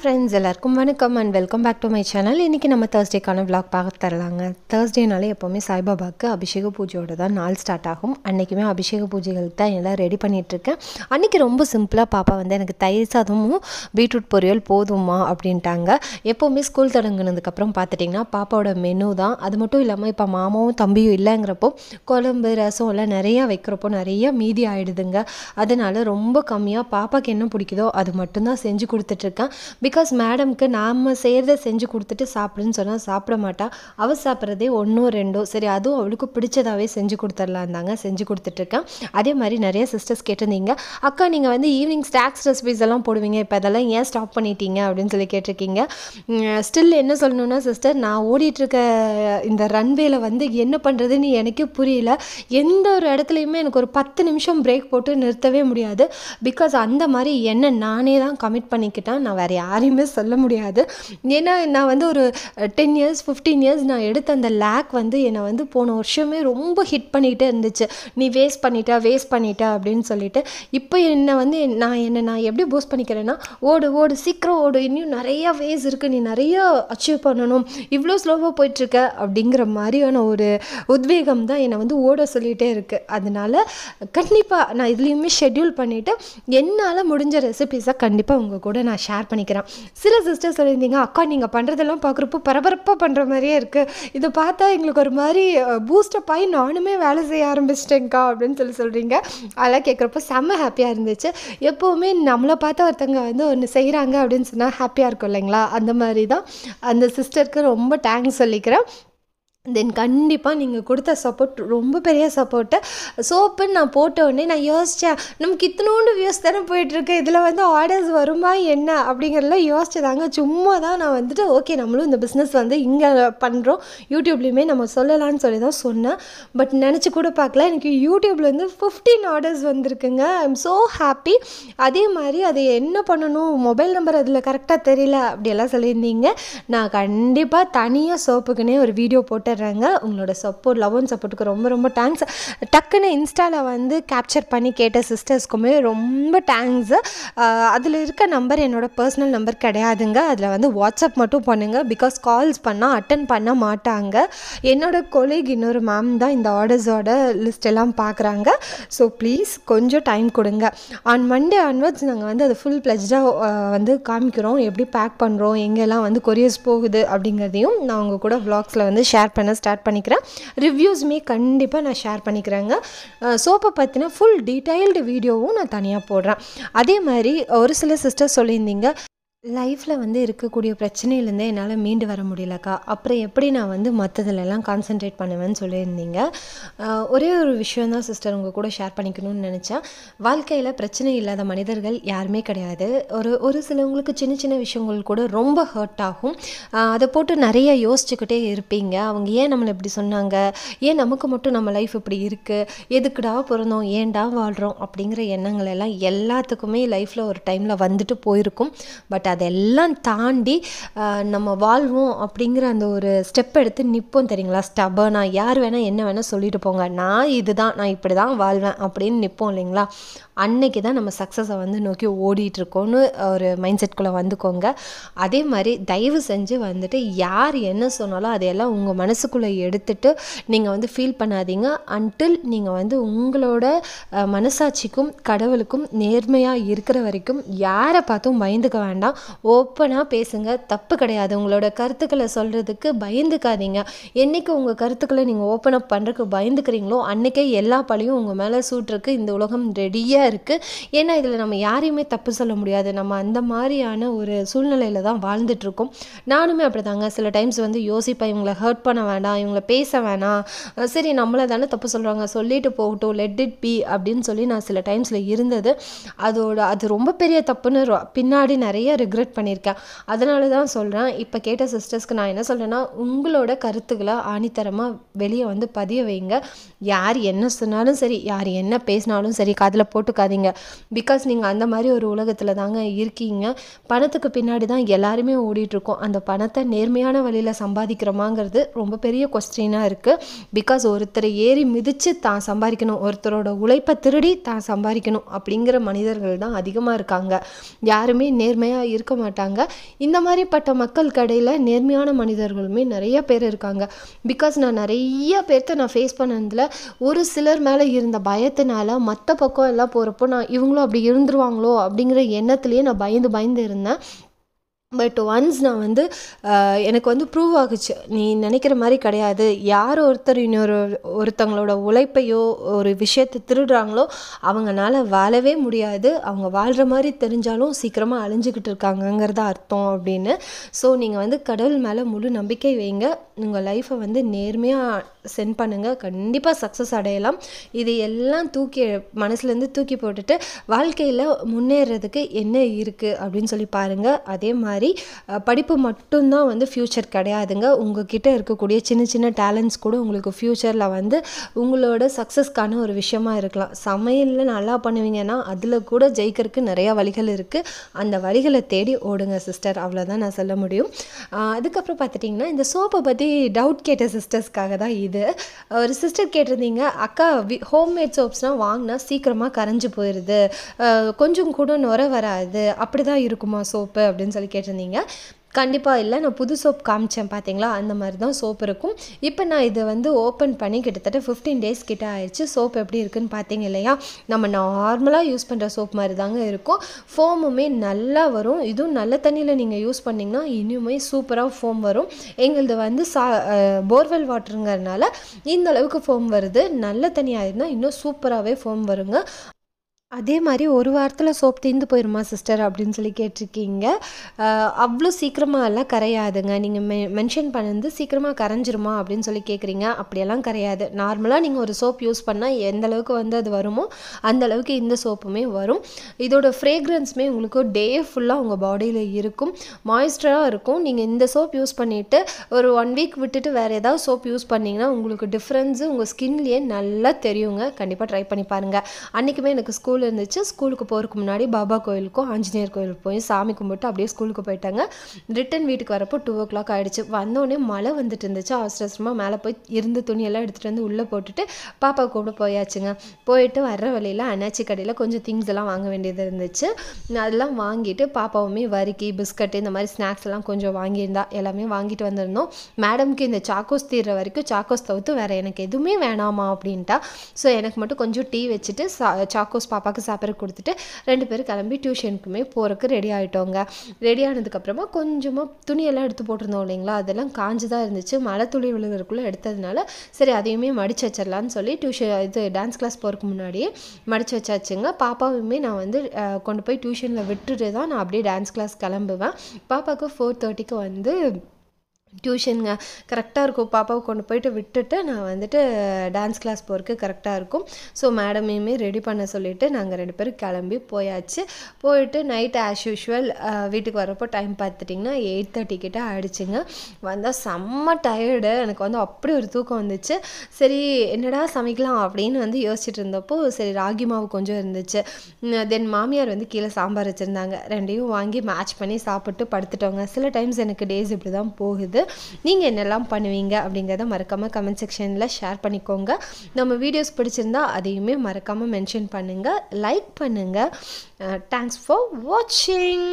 Friends எல்லாருக்கும் வணக்கம் and welcome back to my channel. இன்றைக்கி நம்ம தேர்ஸ்டேக்கான விளாக் பார்க்க தரலாங்க. தேர்ஸ்டேனாலே எப்போவுமே சாய்பாபாவுக்கு அபிஷேக பூஜையோடு தான் நாள் ஸ்டார்ட் ஆகும். அன்றைக்குமே அபிஷேக பூஜைகளுக்கு தான் எல்லாம் ரெடி பண்ணிகிட்ருக்கேன். அன்றைக்கி ரொம்ப சிம்பிளாக பாப்பா வந்து எனக்கு தயிர் சாதமும் பீட்ரூட் பொரியல் போதுமா அப்படின்ட்டாங்க. எப்போவுமே ஸ்கூல் தொடங்கினதுக்கப்புறம் பார்த்துட்டிங்கன்னா பாப்பாவோட மெனு தான். அது மட்டும் இல்லாமல் இப்போ மாமாவும் தம்பியும் இல்லைங்கிறப்போ குழம்பு ரசம் எல்லாம் நிறையா வைக்கிறப்போ நிறையா மீதி ஆகிடுதுங்க. அதனால் ரொம்ப கம்மியாக பாப்பாவுக்கு என்ன பிடிக்குதோ அது மட்டும்தான் செஞ்சு கொடுத்துட்ருக்கேன். பிகாஸ் மேடம்க்கு நாம் செய்கிறத செஞ்சு கொடுத்துட்டு சாப்பிடுன்னு சொன்னால் சாப்பிட மாட்டா. அவள் சாப்பிட்றதே ஒன்றோ ரெண்டோ, சரி அதுவும் அவளுக்கு பிடிச்சதாகவே செஞ்சு கொடுத்துடலாம் தாங்க செஞ்சு கொடுத்துட்ருக்கேன். அதே மாதிரி நிறைய சிஸ்டர்ஸ் கேட்டிருந்தீங்க, அக்கா நீங்கள் வந்து ஈவினிங் ஸ்நாக்ஸ் ரெசிபிஸ் எல்லாம் போடுவீங்க, இப்போ அதெல்லாம் ஏன் ஸ்டாப் பண்ணிட்டீங்க அப்படின்னு சொல்லி கேட்டிருக்கீங்க. ஸ்டில் என்ன சொல்லணுன்னா சிஸ்டர், நான் ஓடிட்டுருக்க இந்த ரன்வேல வந்து என்ன பண்ணுறதுன்னு எனக்கே புரியல. எந்த ஒரு இடத்துலையுமே எனக்கு ஒரு 10 நிமிஷம் பிரேக் போட்டு நிறுத்தவே முடியாது. பிகாஸ் அந்த மாதிரி என்ன நானே தான் கமிட் பண்ணிக்கிட்டேன். நான் வேறு யாரையுமே சொல்ல முடியாது. ஏன்னா நான் வந்து ஒரு 10 இயர்ஸ் 15 இயர்ஸ் நான் எடுத்த அந்த லேக் வந்து என்னை வந்து போன வருஷமே ரொம்ப ஹிட் பண்ணிகிட்டே இருந்துச்சு. நீ வேஸ்ட் பண்ணிட்ட அப்படின்னு சொல்லிட்டு இப்போ என்னை வந்து நான் எப்படி பூஸ்ட் பண்ணிக்கிறேன்னா, ஓடு சீக்கிரம் ஓடு, இன்னும் நிறையா வேஸ் இருக்குது, நீ நிறையா அச்சீவ் பண்ணணும், இவ்வளோ ஸ்லோவாக போயிட்டுருக்க அப்படிங்கிற மாதிரியான ஒரு உத்வேகம் தான் என்னை வந்து ஓட சொல்லிகிட்டே இருக்குது. அதனால் கண்டிப்பாக நான் இதுலேயுமே ஷெட்யூல் பண்ணிவிட்டு என்னால் முடிஞ்ச ரெசிபீஸை கண்டிப்பாக உங்கள் கூட நான் ஷேர் பண்ணிக்கிறேன். சில சிஸ்டர்ஸ் சொல்லியிருந்தீங்க, அக்கா நீங்கள் பண்ணுறதெல்லாம் பார்க்குறப்போ பரபரப்பாக பண்ணுற மாதிரியே இருக்குது, இதை பார்த்தா எங்களுக்கு ஒரு மாதிரி பூஸ்டப் ஆகி நானுமே வேலை செய்ய ஆரம்பிச்சிட்டேங்க்கா அப்படின்னு சொல்கிறீங்க. அதெல்லாம் கேட்குறப்போ செம்ம ஹாப்பியாக இருந்துச்சு. எப்போவுமே நம்மளை பார்த்தா ஒருத்தங்க வந்து ஒன்று செய்கிறாங்க அப்படின்னு சொன்னால் ஹாப்பியாக இருக்கும் இல்லைங்களா? அந்த மாதிரி தான் அந்த சிஸ்டருக்கு ரொம்ப தேங்க்ஸ் சொல்லிக்கிறேன். தென் கண்டிப்பாக நீங்கள் கொடுத்த சப்போர்ட் ரொம்ப பெரிய சப்போர்ட்டு. சோப்புன்னு நான் போட்ட உடனே நான் யோசித்தேன், நமக்கு இத்தனோண்டு வியூஸ் தானே போயிட்டுருக்கு, இதில் வந்து ஆர்டர்ஸ் வருமா என்ன அப்படிங்கிறதெல்லாம் யோசிச்சதாங்க. சும்மா தான் நான் வந்துட்டு ஓகே நம்மளும் இந்த பிஸ்னஸ் வந்து இங்கே பண்ணுறோம், யூடியூப்லேயுமே நம்ம சொல்லலான்னு சொல்லி தான் சொன்னேன். பட் நினச்சி கூட பார்க்கல, எனக்கு யூடியூப்லேருந்து 15 ஆர்டர்ஸ் வந்திருக்குங்க. I am so happy. அதே மாதிரி அதை என்ன பண்ணணும், மொபைல் நம்பர் அதில் கரெக்டாக தெரியல அப்படியெல்லாம் சொல்லியிருந்தீங்க. நான் கண்டிப்பாக தனியாக சோப்புக்குன்னே ஒரு வீடியோ போட்டு உங்களோட சப்போர்ட், லவ் அண்ட் சப்போர்ட்டுக்கு ரொம்ப ரொம்ப தேங்க்ஸ். டக்குன்னு இன்ஸ்டாவில் வந்து கேப்சர் பண்ணி கேட்ட சிஸ்டர்ஸ்க்குமே ரொம்ப தேங்க்ஸு. அதில் இருக்க நம்பர் என்னோட பர்சனல் நம்பர் கிடையாதுங்க, அதில் வந்து வாட்ஸ்அப் மட்டும் பண்ணுங்கள். பிகாஸ் கால்ஸ் பண்ணால் அட்டன் பண்ண மாட்டாங்க. என்னோட கொலீக் இன்னொரு மேம் தான் இந்த ஆர்டர்ஸோட லிஸ்ட் எல்லாம் பார்க்குறாங்க. ஸோ ப்ளீஸ் கொஞ்சம் டைம் கொடுங்க. ஆன் மண்டே ஆன்வர்ட்ஸ் நாங்கள் வந்து அது ஃபுல் ப்ளெஜ்டாக வந்து காமிக்கிறோம், எப்படி பேக் பண்ணுறோம், எங்கெல்லாம் வந்து கொரியர்ஸ் போகுது அப்படிங்கிறதையும் நான் உங்கள் கூட வ்ளாக்ஸில் வந்து ஷேர் பண்ண ஸ்டார்ட் பண்ணிக்கிறேன். ரிவ்யூஸுமே கண்டிப்பாக நான் ஷேர் பண்ணிக்கிறேங்க. சோப்பை பற்றின ஃபுல் டீட்டெயில்டு வீடியோவும் நான் தனியாக போடுறேன். அதே மாதிரி ஒரு சில சிஸ்டர் சொல்லியிருந்தீங்க, லைஃப்பில் வந்து இருக்கக்கூடிய பிரச்சனையிலேருந்தே என்னால் மீண்டு வர முடியலக்கா, அப்புறம் எப்படி நான் வந்து மற்றதுலலாம் கான்சென்ட்ரேட் பண்ணுவேன்னு சொல்லியிருந்தீங்க. ஒரே ஒரு விஷயந்தான் சிஸ்டர் உங்கள் கூட ஷேர் பண்ணிக்கணும்னு நினச்சேன். வாழ்க்கையில் பிரச்சனை இல்லாத மனிதர்கள் யாருமே கிடையாது. ஒரு சிலவங்களுக்கு சின்ன சின்ன விஷயங்கள் கூட ரொம்ப ஹர்ட் ஆகும். அதை போட்டு நிறைய யோசிச்சுக்கிட்டே இருப்பீங்க. அவங்க ஏன் நம்மளை இப்படி சொன்னாங்க, ஏன் நமக்கு மட்டும் நம்ம லைஃப் இப்படி இருக்குது, எதுக்குடா பிறந்தோம், ஏன்டா வாழ்கிறோம் அப்படிங்கிற எண்ணங்கள் எல்லாம் எல்லாத்துக்குமே லைஃப்பில் ஒரு டைமில் வந்துட்டு போயிருக்கும். பட் அதெல்லாம் தாண்டி நம்ம வாழ்வோம் அப்படிங்கிற அந்த ஒரு ஸ்டெப் எடுத்து நிற்போம் தெரியுங்களா? ஸ்டபர்னா யார் வேணால் என்ன வேணால் சொல்லிட்டு போங்க, நான் இப்படி தான் வாழ்வேன் அப்படின்னு நிற்போம் இல்லைங்களா? அன்னைக்கு தான் நம்ம சக்ஸஸை வந்து நோக்கி ஓடிட்டுருக்கோன்னு ஒரு மைண்ட் செட்குள்ளே வந்துக்கோங்க. அதே மாதிரி தயவு செஞ்சு வந்துட்டு யார் என்ன சொன்னாலும் அதையெல்லாம் உங்கள் மனசுக்குள்ளே எடுத்துகிட்டு நீங்கள் வந்து ஃபீல் பண்ணாதீங்க. அன்டில் நீங்கள் வந்து உங்களோட மனசாட்சிக்கும் கடவுளுக்கும் நேர்மையாக இருக்கிற வரைக்கும் யாரை பார்த்தும் பயந்துக்க வேண்டாம். ஓப்பனாக பேசுங்க, தப்பு கிடையாது. உங்களோட கருத்துக்களை சொல்கிறதுக்கு பயந்துக்காதீங்க. என்றைக்கு உங்கள் கருத்துக்களை நீங்கள் ஓப்பன் அப் பண்ணுறதுக்கு பயந்துக்கிறீங்களோ அன்றைக்கே எல்லா பழியும் உங்கள் மேலே சூட்டுறதுக்கு இந்த உலகம் ரெடியாக இருக்குது. ஏன்னா இதில் நம்ம யாரையுமே தப்பு சொல்ல முடியாது. நம்ம அந்த மாதிரியான ஒரு சூழ்நிலையில் தான் வாழ்ந்துட்டுருக்கோம். நானுமே அப்படி தாங்க சில டைம்ஸ் வந்து யோசிப்பேன், இவங்களை ஹர்ட் பண்ண வேண்டாம், இவங்களை பேச வேணாம், சரி நம்மளை தானே தப்பு சொல்கிறாங்க, சொல்லிட்டு போகட்டும், லெட் இட் பி அப்படின்னு சொல்லி நான் சில டைம்ஸில் இருந்தது. அது ரொம்ப பெரிய தப்புன்னு பின்னாடி நிறைய ரிக்ரெட் பண்ணியிருக்கேன். அதனால தான் சொல்கிறேன், இப்போ கேட்ட சிஸ்டர்ஸ்க்கு நான் என்ன சொல்கிறேன்னா, உங்களோட கருத்துக்களை ஆணித்தரமாக வெளியே வந்து பதிய வைங்க. யார் என்ன சொன்னாலும் சரி, யார் என்ன பேசினாலும் சரி, காதில் போட்டு போட்டுக்காதீங்க. பிகாஸ் நீங்கள் அந்த மாதிரி ஒரு உலகத்தில் தாங்க இருக்கீங்க. பணத்துக்கு பின்னாடி தான் எல்லாருமே ஓடிட்டுருக்கோம். அந்த பணத்தை நேர்மையான வழியில் சம்பாதிக்கிறோமாங்கிறது ரொம்ப பெரிய கொஸ்டினாக இருக்குது. பிகாஸ் ஒருத்தரை ஏறி மிதித்து தான் சம்பாதிக்கணும், ஒருத்தரோட உழைப்பை திருடி தான் சம்பாதிக்கணும் அப்படிங்கிற மனிதர்கள் தான் அதிகமாக இருக்காங்க. யாருமே நேர்மையாக இருக்க மாட்டாங்க. இந்த மாதிரிப்பட்ட மக்கள் கடையில் நேர்மையான மனிதர்களுமே நிறைய பேர் இருக்காங்க. பிகாஸ் நான் நிறைய பேர்த்த நான் ஃபேஸ் பண்ணதில் ஒரு சிலர் மேலே இருந்த பயத்தினால மற்ற பக்கம் எல்லாம் போகிறப்போ நான் இவங்களும் அப்படி இருந்துருவாங்களோ அப்படிங்கிற எண்ணத்துலேயே நான் பயந்து இருந்தேன். பட் ஒன்ஸ் நான் வந்து எனக்கு வந்து ப்ரூவ் ஆகுச்சு, நீ நினைக்கிற மாதிரி கிடையாது. யார் ஒருத்தர் ஒருத்தங்களோட உழைப்பையோ ஒரு விஷயத்தை திருடுறாங்களோ அவங்களால வாழவே முடியாது. அவங்க வாழ்கிற மாதிரி தெரிஞ்சாலும் சீக்கிரமாக அழிஞ்சிக்கிட்டு இருக்காங்கங்கிறத அர்த்தம் அப்படின்னு. ஸோ நீங்கள் வந்து கடவுள் மேலே முழு நம்பிக்கை வைங்க. உங்கள் லைஃப்பை வந்து நேர்மையாக சென்ட் பண்ணுங்கள். கண்டிப்பாக சக்ஸஸ் அடையலாம். இது எல்லாம் மனசுலேருந்து தூக்கி போட்டுட்டு வாழ்க்கையில் முன்னேறதுக்கு என்ன இருக்குது அப்படின்னு சொல்லி பாருங்கள். அதே மாதிரி படிப்பு மட்டும்தான் வந்து ஃப்யூச்சர் கிடையாதுங்க. உங்ககிட்ட இருக்கக்கூடிய சின்ன சின்ன டேலண்ட்ஸ் கூட உங்களுக்கு ஃப்யூச்சரில் வந்து உங்களோட சக்ஸஸ்க்கான ஒரு விஷயமா இருக்கலாம். சமையலில் நல்லா பண்ணுவீங்கன்னா அதில் கூட ஜெயிக்கிறதுக்கு நிறையா வழிகள் இருக்குது. அந்த வழிகளை தேடி ஓடுங்க சிஸ்டர், அவ்வளோதான் நான் சொல்ல முடியும். அதுக்கப்புறம் பார்த்துட்டிங்கன்னா இந்த சோப்பை பற்றி டவுட் கேட்ட சிஸ்டர்ஸ்க்காக தான் இது. ஒரு சிஸ்டர் கேட்டிருந்தீங்க, அக்கா ஹோம்மேட் சோப்ஸ்னால் வாங்கினா சீக்கிரமாக கரைஞ்சி போயிடுது, கொஞ்சம் கூட நுர வராது, அப்படி தான் இருக்குமா சோப்பு அப்படின்னு சொல்லி கேட்டிருந்தீங்க. கண்டிப்பாக இல்லை. நான் புது சோப் காமிச்சேன் பார்த்தீங்களா, அந்த மாதிரி தான் சோப் இருக்கும். இப்போ நான் இதை வந்து ஓப்பன் பண்ணி கிட்டத்தட்ட 15 days கிட்ட ஆயிடுச்சு. சோப் எப்படி இருக்குன்னு பார்த்தீங்க இல்லையா, நம்ம நார்மலாக யூஸ் பண்ணுற சோப் மாதிரி தாங்க இருக்கும். ஃபோமுமே நல்லா வரும். இதுவும் நல்ல தண்ணியில் நீங்கள் யூஸ் பண்ணிங்கன்னா இன்னுமே சூப்பராக ஃபோம் வரும். எங்களது வந்து போர்வெல் வாட்டருங்கிறதுனால இந்த அளவுக்கு ஃபோம் வருது. நல்ல தண்ணி ஆயிருந்தா இன்னும் சூப்பராகவே ஃபோம் வருங்க. அதே மாதிரி ஒரு வாரத்தில் சோப் தீர்ந்து போயிடுமா சிஸ்டர் அப்படின்னு சொல்லி கேட்டிருக்கீங்க. அவ்வளோ சீக்கிரமாக எல்லாம் கரையாதுங்க. நீங்கள் மென்ஷன் பண்ணது சீக்கிரமாக கரைஞ்சிருமா அப்படின்னு சொல்லி கேட்குறீங்க. அப்படியெல்லாம் கரையாது. நார்மலாக நீங்கள் ஒரு சோப் யூஸ் பண்ணால் எந்த அளவுக்கு வந்து அது வருமோ அந்த அளவுக்கு இந்த சோப்புமே வரும். இதோட ஃப்ரேக்ரன்ஸுமே உங்களுக்கு டே ஃபுல்லாக உங்கள் பாடியில் இருக்கும், மாய்ஸ்டராக இருக்கும். நீங்கள் இந்த சோப் யூஸ் பண்ணிவிட்டு ஒரு 1 week விட்டுட்டு வேறு ஏதாவது சோப் யூஸ் பண்ணிங்கன்னா உங்களுக்கு டிஃப்ரென்ஸு உங்கள் ஸ்கின்லேயே நல்லா தெரியுங்க. கண்டிப்பாக ட்ரை பண்ணி பாருங்கள். அன்றைக்குமே எனக்கு ஸ்கூல் இருந்துச்சு. ஸ்கூலுக்கு போகிறதுக்கு முன்னாடி பாபா கோயிலுக்கும் ஆஞ்சநேயர் கோயிலுக்கு போய் சாமி கும்பிட்டு அப்படியே ஸ்கூலுக்கு போயிட்டாங்க. ரிட்டன் வீட்டுக்கு வரப்போ 2 o'clock ஆகிடுச்சு. வந்தோடனே மழை வந்துட்டு இருந்துச்சு. அவசரமாக மேலே போய் இருந்த துணியெல்லாம் எடுத்துகிட்டு வந்து உள்ளே போட்டுட்டு பாப்பா கூட போயாச்சுங்க. போயிட்டு வர்ற வழியில் அண்ணாச்சி கடையில் கொஞ்சம் திங்ஸ் எல்லாம் வாங்க வேண்டியது இருந்துச்சு. அதெல்லாம் வாங்கிட்டு பாப்பாவுமே வரிக்கி பிஸ்கட்டு இந்த மாதிரி ஸ்நாக்ஸ் எல்லாம் கொஞ்சம் வாங்கியிருந்தா, எல்லாமே வாங்கிட்டு வந்திருந்தோம். மேடம்க்கு இந்த சாக்கோஸ் தீர்ற வரைக்கும் சாக்கோஸ் தவிர்த்து வேறு எனக்கு எதுவுமே வேணாமா அப்படின்ட்டா. ஸோ எனக்கு மட்டும் கொஞ்சம் டீ வச்சுட்டு சாக்கோஸ் பாப்பாவுக்கு சாப்பிட கொடுத்துட்டு 2 பேரும் கிளம்பி டியூஷனுக்குமே போகிறதுக்கு ரெடி ஆகிட்டோங்க. ரெடி ஆனதுக்கப்புறமா கொஞ்சமாக துணியெல்லாம் எடுத்து போட்டிருந்தோம் இல்லைங்களா, அதெல்லாம் காஞ்சு தான் இருந்துச்சு. மழை துளி விழுகிறதுக்குள்ளே எடுத்ததுனால சரி அதையுமே மடித்து வச்சிடலான்னு சொல்லி டான்ஸ் கிளாஸ் போகிறதுக்கு முன்னாடியே மடித்து வச்சாச்சுங்க. பாப்பாவுமே நான் வந்து கொண்டு போய் டியூஷனில் விட்டுட்டு தான் நான் அப்படியே டான்ஸ் கிளாஸ் கிளம்புவேன். பாப்பாவுக்கு 4:30க்கு வந்து டியூஷனுங்க கரெக்டாக இருக்கும். பாப்பாவை கொண்டு போயிட்டு விட்டுட்டு நான் வந்துட்டு டான்ஸ் கிளாஸ் போகிறதுக்கு கரெக்டாக இருக்கும். ஸோ மேடமையுமே ரெடி பண்ண சொல்லிவிட்டு நாங்கள் 2 பேரும் கிளம்பி போயாச்சு. போயிட்டு நைட் ஆஸ் யூஷுவல் வீட்டுக்கு வரப்போ டைம் பார்த்துட்டிங்கன்னா 8:30 கிட்ட ஆகிடுச்சிங்க. வந்தால் செம்ம டயர்டு. எனக்கு வந்து அப்படி ஒரு தூக்கம் வந்துச்சு. சரி என்னடா சமைக்கலாம் அப்படின்னு வந்து யோசிச்சுட்டு இருந்தப்போ சரி ராகி மாவு கொஞ்சம் இருந்துச்சு. தென் மாமியார் வந்து கீழே சாம்பார் வச்சுருந்தாங்க. 2ஐயும் வாங்கி மேட்ச் பண்ணி சாப்பிட்டு படுத்துட்டோங்க. சில டைம்ஸ் எனக்கு டேஸ் இப்படி தான் போகுது. நீங்கள் என்னெல்லாம் பண்ணுவீங்க அப்படிங்கிறத மறக்காமல் கமெண்ட் செக்ஷனில் ஷேர் பண்ணிக்கோங்க. நம்ம வீடியோஸ் பிடிச்சிருந்தா அதையுமே மறக்காமல் மென்ஷன் பண்ணுங்கள், லைக் பண்ணுங்கள். தேங்க்ஸ் ஃபார் வாட்சிங்.